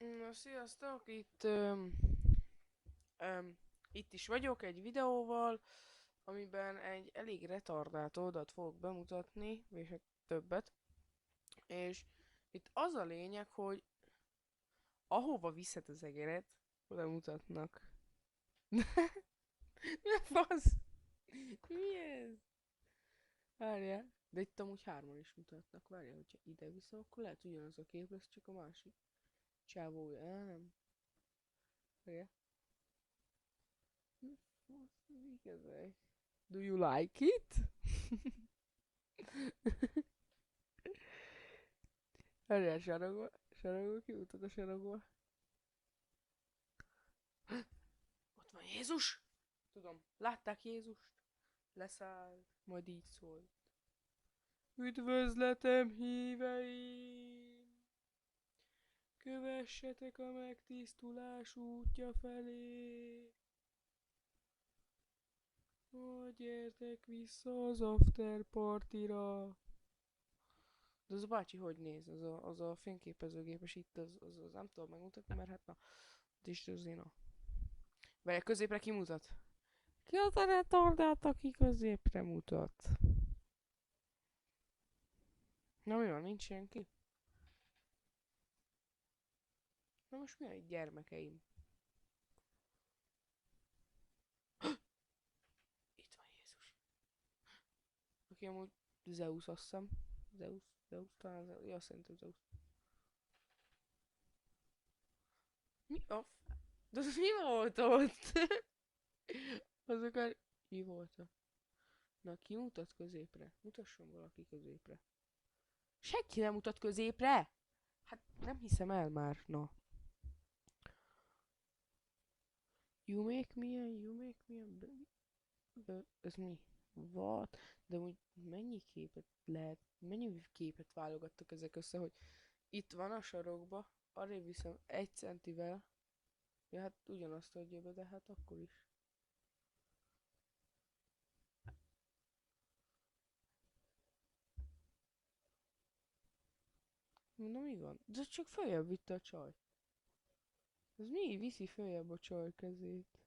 Na, sziasztok! Itt is vagyok egy videóval, amiben egy elég retardált oldalt fogok bemutatni, és hát többet. És itt az a lényeg, hogy ahova viszed az egeret, oda mutatnak. Mi a fasz? Mi ez? Várjál. De itt amúgy hárman is mutatnak. Várjál, hogyha ide viszem, akkor lehet ugyanaz a kép lesz, csak a másik csávója. Nem. Várjál. Mi fasz? Mik ezek? Do you like it? Várjál, sarokba. Sarokba, kimutat a sarokba. Ott van Jézus! Tudom, látták Jézust? Leszáll, majd így szól. Üdvözletem híveim! Kövessetek a megtisztulás útja felé! Hogy gyertek vissza az after partira! De az a bácsi hogy néz? Az a fényképezőgépes itt, az nem tudom megmutatni, mert hát na, ott is na. Várj, középre kimutat? Ki az a retardált, aki középre mutat? Na mi van, nincs senki? Na most mi a gyermekeim? Itt van Jézus. Aki amúgy Zeus, azt hiszem. Zeus, talán Zeus. Ja, szerintem Zeus. Mi a De az mi volt ott? Azokat mi voltak? Na, ki mutat középre? Mutasson valaki középre. Senki nem mutat középre! Hát nem hiszem el már, na. You make me ez mi? What? De úgy mennyi képet lehet, mennyi képet válogattak ezek össze, hogy itt van a sarokba, arra viszem 1 centivel, ja hát ugyanazt adja be, de hát akkor is. Na mi van? De csak följebb vitte a csaj. Ez mi? Viszi följebb a csaj kezét.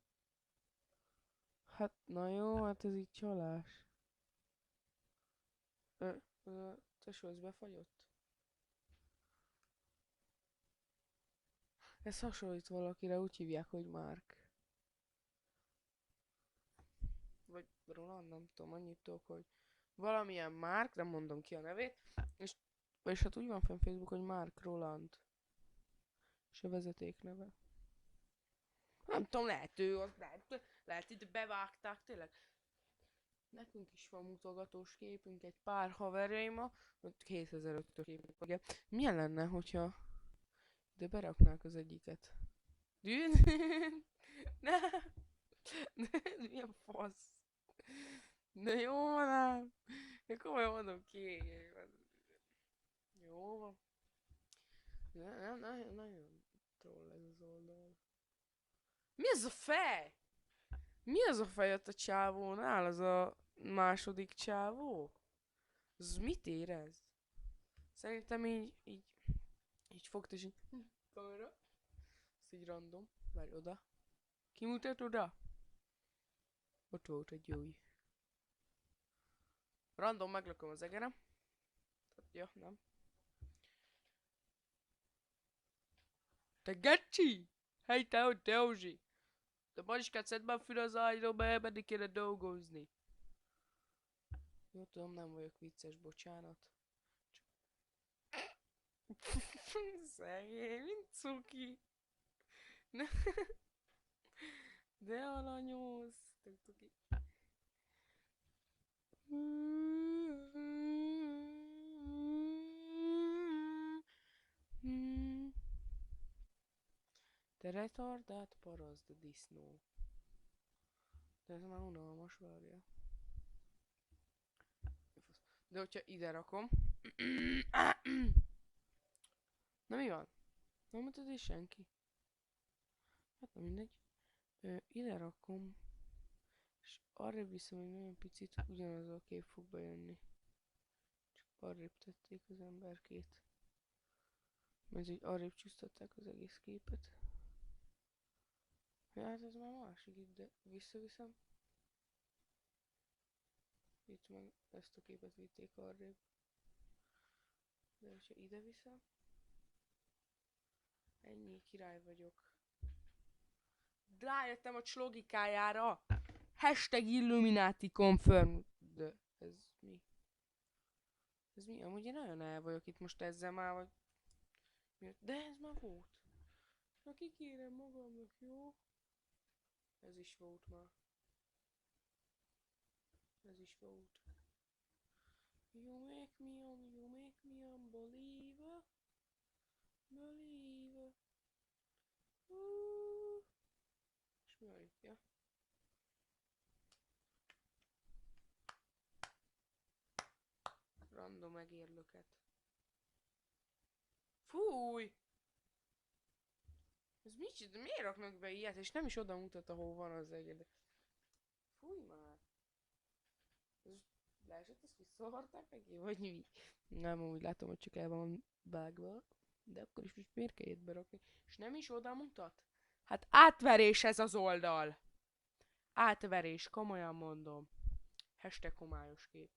Hát, na jó, hát ez így csalás. Tesó, ez befagyott? Ez hasonlít valakire, úgy hívják, hogy Mark. Vagy Roland, nem tudom, annyit tudok, hogy valamilyen Mark, nem mondom ki a nevét, és hát úgy van fenn Facebook, hogy Mark Roland. És a vezeték neve. Nem tudom, lehet ő, az lehet itt bevágták, tényleg. Nekünk is van mutogatós képünk, egy pár haverjaima, 2005-ös képünk, ugye. Milyen lenne, hogyha ide beraknák az egyiket? Dűn? Ne! Mi a fasz? De jó van ám! Én komolyan mondom ki. Jó van. Nagyon troll ez az oldal. Mi ez a fej? Mi az a fej ott a csávónál? Az a második csávó? Az mit érez? Szerintem így fogta és így kamera. Ez így random. Várj oda. Kimutat oda? Ott volt egy új. Random meglököm az egerem. Ja, nem. Te gecsi! Hey te ott, Teózsi! Te Mariskát szedd már föl az ágyról, elmenni kéne dolgozni. Jó, tudom, nem vagyok vicces, bocsánat. Szegény, mint cuki. De alanyos, tök cuki. Te retardált paraszt disznó. De ez már unalmas, várja. De hogyha ide rakom... Na mi van? Nem mutat is senki? Hát nem mindegy. Ide rakom. És arra viszem egy nagyon picit, ugyanaz a kép fog bejönni. Csak arrébb tették az emberkét. Ez így arrébb csúsztatták az egész képet. Ja, hát ez már másik itt, de visszaviszem. Itt meg ezt a képet vitték arrébb. De ha ide viszem. Ennyi, király vagyok. Rájöttem a logikájára! Hashtag Illuminati confirm. De ez mi? Ez mi? Amúgy én nagyon el vagyok itt most ezzel már, vagy... De ez már volt. Na kikérem magamnak, jó? Ez is volt már. Ez is volt. You make me unbeliever. Believer. És mi van itt, ja? Random megérlöket. Fúj! Ez micsoda? Miért raknak be ilyet? És nem is oda mutat, ahol van az egér. Fúj már! Leesett, ezt visszavarták neki, vagy mi? Nem, úgy látom, hogy csak el van vágva. De akkor is miért kell itt berakni? És nem is oda mutat? Hát átverés ez az oldal! Átverés, komolyan mondom. Hashtag homályos kép.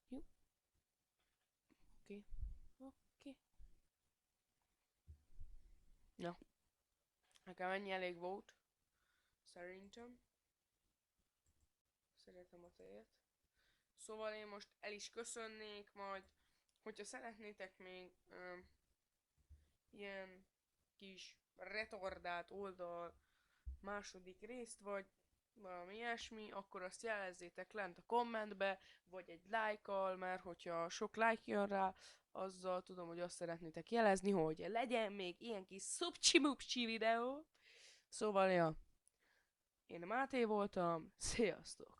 Jó. Oké. Oké. Na. Nekem ennyi elég volt. Szerintem. Szeretem a tejet. Szóval én most el is köszönnék majd. Hogyha szeretnétek még ilyen kis retardált oldal második részt, vagy valami ilyesmi, akkor azt jelezzétek lent a kommentbe, vagy egy lájkkal, mert hogyha sok like jön rá, azzal tudom, hogy azt szeretnétek jelezni, hogy legyen még ilyen kis szupcsi-mupcsi videó. Szóval, ja, én Máté voltam, sziasztok!